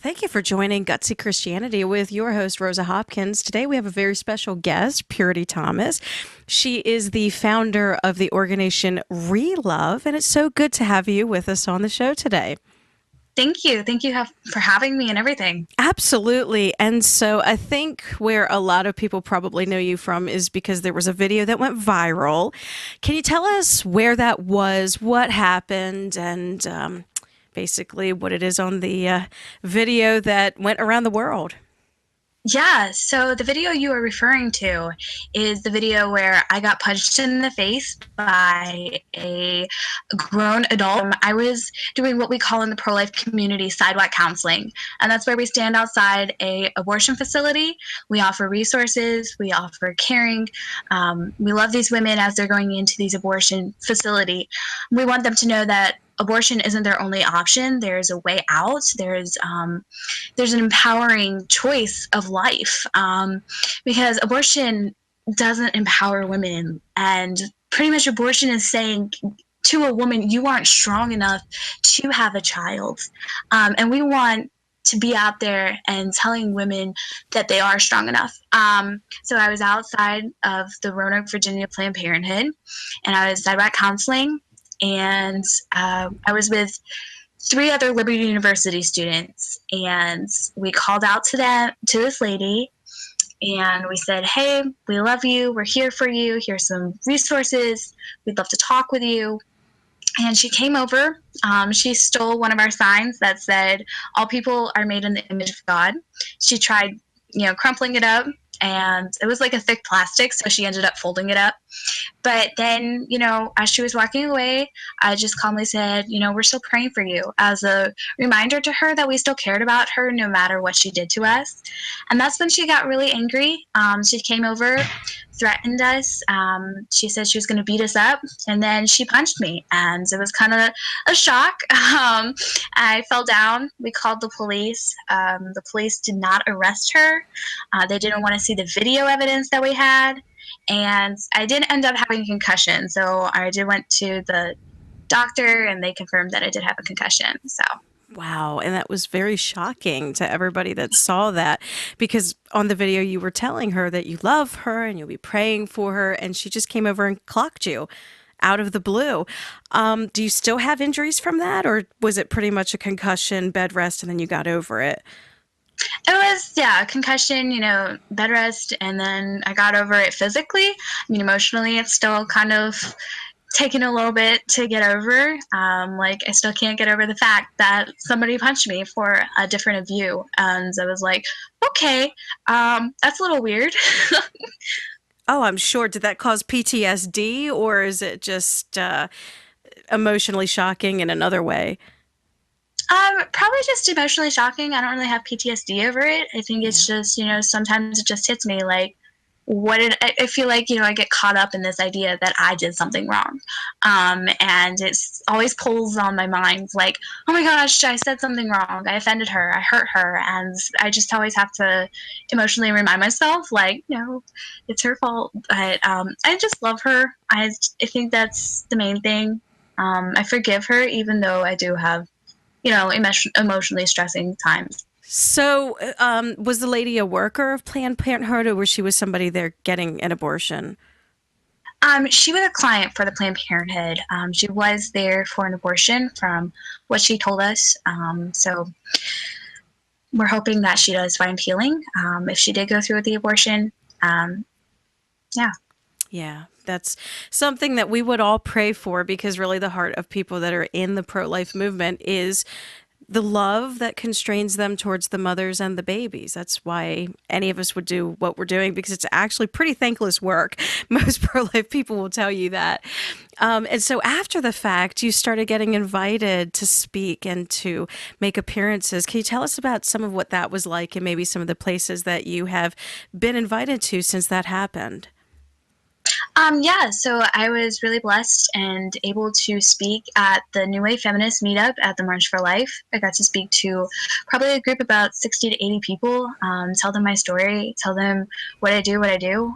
Thank you for joining Gutsy Christianity with your host, Rosa Hopkins. Today we have a very special guest, Purity Thomas. She is the founder of the organization Relove, and it's so good to have you with us on the show today. Thank you. Thank you for having me and everything. Absolutely. And so I think where a lot of people probably know you from is because there was a video that went viral. Can you tell us where that was, what happened, and basically what it is on the video that went around the world? Yeah, so the video you are referring to is the video where I got punched in the face by a grown adult. I was doing what we call in the pro-life community sidewalk counseling, and that's where we stand outside a abortion facility. We offer resources, we offer caring. We love these women as they're going into these abortion facility. We want them to know that abortion isn't their only option. There's a way out. There's an empowering choice of life, because abortion doesn't empower women, and pretty much abortion is saying to a woman, you aren't strong enough to have a child. And we want to be out there and telling women that they are strong enough. So I was outside of the Roanoke, Virginia Planned Parenthood, and I was sidewalk counseling, and I was with three other Liberty University students, and we called out to this lady, and we said, hey, we love you, we're here for you, here's some resources, we'd love to talk with you. And she came over. She stole one of our signs that said, all people are made in the image of God. She tried, crumpling it up, and it was like a thick plastic, so she ended up folding it up. But then, as she was walking away, I just calmly said, we're still praying for you, as a reminder to her that we still cared about her no matter what she did to us. And that's when she got really angry. She came over, threatened us. She said she was going to beat us up, and then she punched me, and it was kind of a shock. I fell down. We called the police. The police did not arrest her. They didn't want to see the video evidence that we had. And I did end up having a concussion. So I went to the doctor, and they confirmed that I did have a concussion. So. Wow. And that was very shocking to everybody that saw that, because on the video you were telling her that you love her and you'll be praying for her, and she just came over and clocked you out of the blue. Do you still have injuries from that, or was it pretty much a concussion, bed rest, and then you got over it? It was, yeah, concussion, bed rest, and then I got over it physically. Emotionally, it's still kind of taking a little bit to get over. I still can't get over the fact that somebody punched me for a different view. And I was like, okay, that's a little weird. Oh, I'm sure. Did that cause PTSD, or is it just emotionally shocking in another way? Probably just emotionally shocking. I don't really have PTSD over it. I think Yeah. it's just, sometimes it just hits me like, I feel like, I get caught up in this idea that I did something wrong. And it's always pulls on my mind like, oh my gosh, I said something wrong. I offended her. I hurt her. And I just always have to emotionally remind myself, like, no, it's her fault. But I just love her. I think that's the main thing. I forgive her, even though I do have emotionally stressing times. So, was the lady a worker of Planned Parenthood, or was she with somebody there getting an abortion? She was a client for the Planned Parenthood. She was there for an abortion from what she told us. So we're hoping that she does find healing if she did go through with the abortion. Yeah. Yeah, that's something that we would all pray for, because really the heart of people that are in the pro-life movement is the love that constrains them towards the mothers and the babies. That's why any of us would do what we're doing, because it's actually pretty thankless work. Most pro-life people will tell you that. And so after the fact, you started getting invited to speak and to make appearances. Can you tell us about some of what that was like, and maybe some of the places that you have been invited to since that happened? Yeah, so I was really blessed and able to speak at the New Wave Feminist meetup at the March for Life. I got to speak to probably a group about 60 to 80 people, tell them my story, tell them what I do,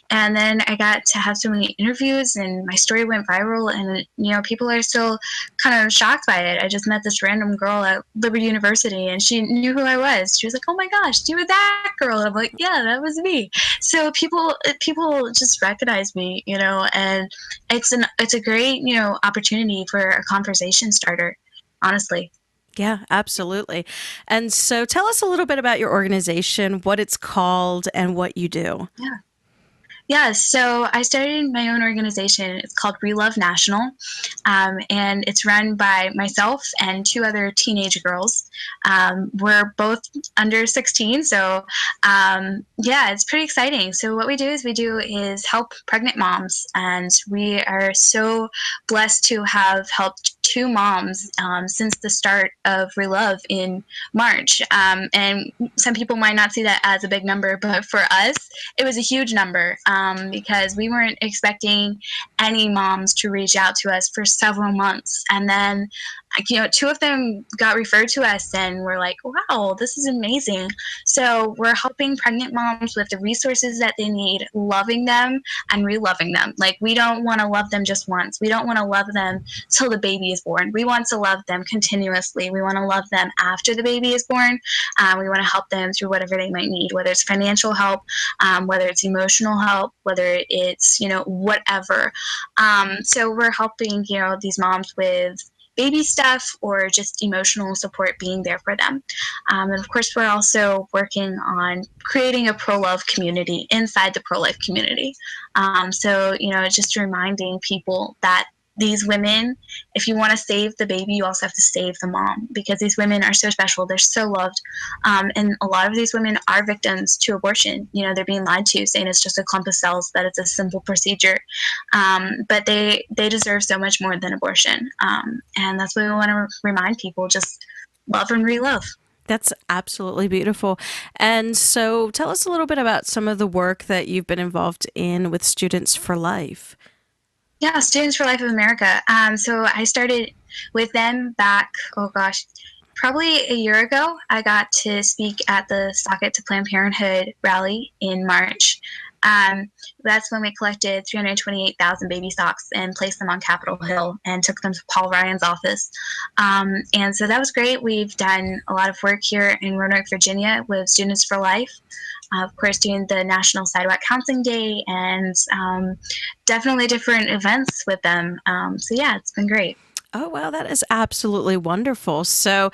and then I got to have so many interviews, and my story went viral, and people are still kind of shocked by it. I just met this random girl at Liberty University, and she knew who I was. She was like, "Oh my gosh, you were that girl?" And I'm like, "Yeah, that was me." So people just recognize me, and it's a great opportunity for a conversation starter, honestly. Yeah, absolutely. And so tell us a little bit about your organization, what it's called, and what you do. Yeah. Yeah, so I started my own organization. It's called Relove National, and it's run by myself and two other teenage girls. We're both under 16, so yeah, it's pretty exciting. So what we do is help pregnant moms, and we are so blessed to have helped two moms since the start of Relove in March. And some people might not see that as a big number, but for us, it was a huge number because we weren't expecting any moms to reach out to us for several months. And then, two of them got referred to us, and we're like, wow, this is amazing. So we're helping pregnant moms with the resources that they need, loving them and reloving them. Like, we don't want to love them just once. We don't want to love them till the baby is born. We want to love them continuously. We want to love them after the baby is born. We want to help them through whatever they might need, whether it's financial help, whether it's emotional help, whether it's, whatever. So we're helping, these moms with baby stuff or just emotional support, being there for them. And of course, we're also working on creating a pro-love community inside the pro-life community. So, just reminding people that these women, if you want to save the baby, you also have to save the mom, because these women are so special. They're so loved. And a lot of these women are victims to abortion. They're being lied to, saying it's just a clump of cells, that it's a simple procedure. But they deserve so much more than abortion. And that's what we want to remind people, just love and re-love. That's absolutely beautiful. And so tell us a little bit about some of the work that you've been involved in with Students for Life. Yeah, Students for Life of America. So I started with them back, oh gosh, probably a year ago. I got to speak at the Socket to Planned Parenthood rally in March. That's when we collected 328,000 baby socks and placed them on Capitol Hill and took them to Paul Ryan's office. And so that was great. We've done a lot of work here in Roanoke, Virginia with Students for Life. Of course, doing the National Sidewalk Counseling Day, and definitely different events with them. So yeah, it's been great. Oh, wow, that is absolutely wonderful. So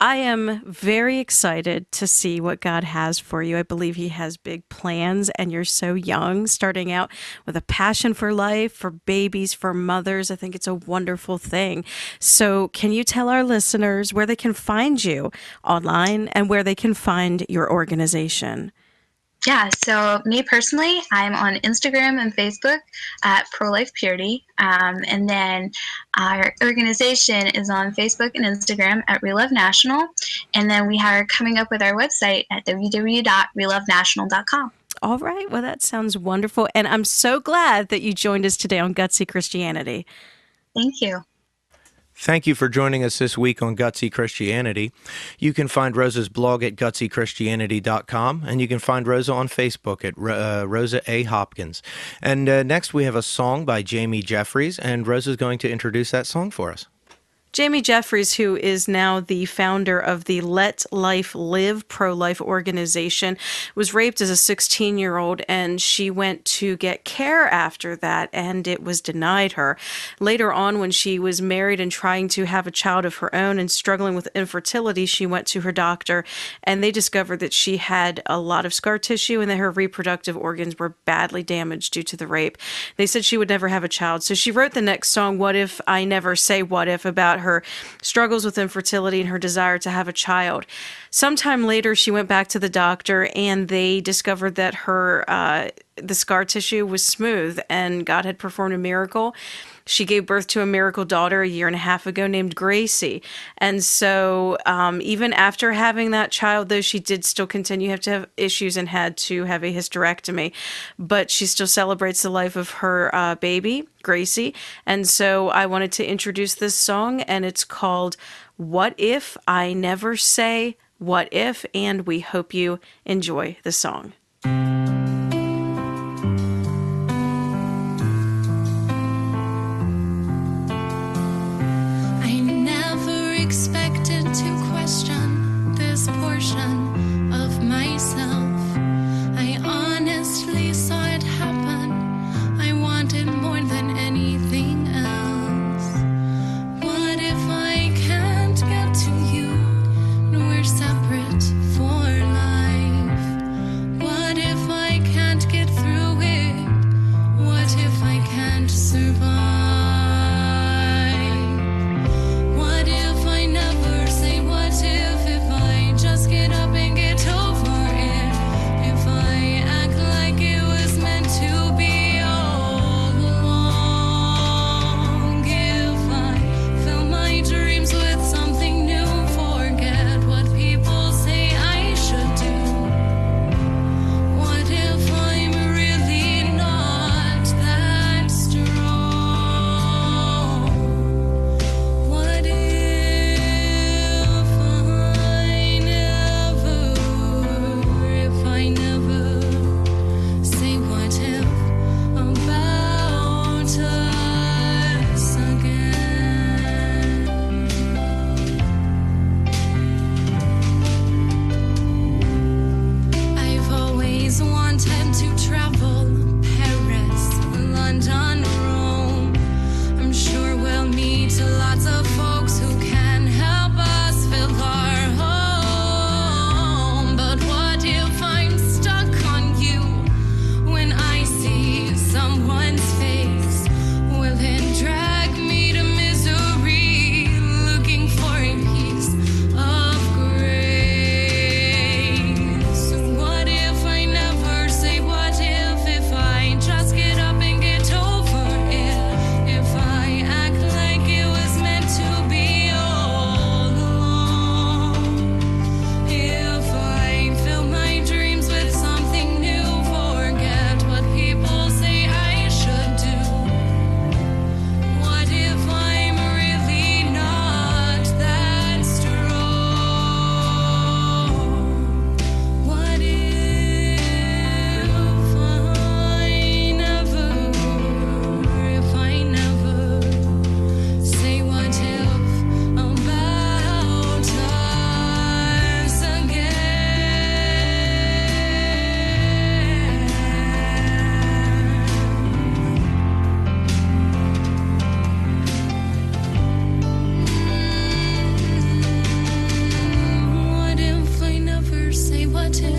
I am very excited to see what God has for you. I believe He has big plans, and you're so young, starting out with a passion for life, for babies, for mothers. I think it's a wonderful thing. So, can you tell our listeners where they can find you online and where they can find your organization? Yeah, so me personally, I'm on Instagram and Facebook at Pro Life Purity. And then our organization is on Facebook and Instagram at Relove National. And then we are coming up with our website at www.relovenational.com. All right. Well, that sounds wonderful. And I'm so glad that you joined us today on Gutsy Christianity. Thank you. Thank you for joining us this week on Gutsy Christianity. You can find Rosa's blog at gutsychristianity.com, and you can find Rosa on Facebook at Rosa A. Hopkins. And next we have a song by Jamie Jeffries, and Rosa's going to introduce that song for us. Jamie Jeffries, who is now the founder of the Let Life Live pro-life organization, was raped as a 16-year-old, and she went to get care after that, and it was denied her. Later on, when she was married and trying to have a child of her own and struggling with infertility, she went to her doctor, and they discovered that she had a lot of scar tissue and that her reproductive organs were badly damaged due to the rape. They said she would never have a child, so she wrote the next song, What If I Never Say What If, about her struggles with infertility and her desire to have a child. Sometime later, she went back to the doctor, and they discovered that her the scar tissue was smooth and God had performed a miracle. She gave birth to a miracle daughter a year and a half ago named Gracie. And so even after having that child, though, she did still continue to have issues and had to have a hysterectomy. But she still celebrates the life of her baby, Gracie. And so I wanted to introduce this song, and it's called What If I Never Say What If? And we hope you enjoy the song. Expected to question this portion of myself. I honestly saw it happen. I wanted more than anything else. What if I can't get to you? We're separate for life. What if I can't get through it? What if I can't survive? What if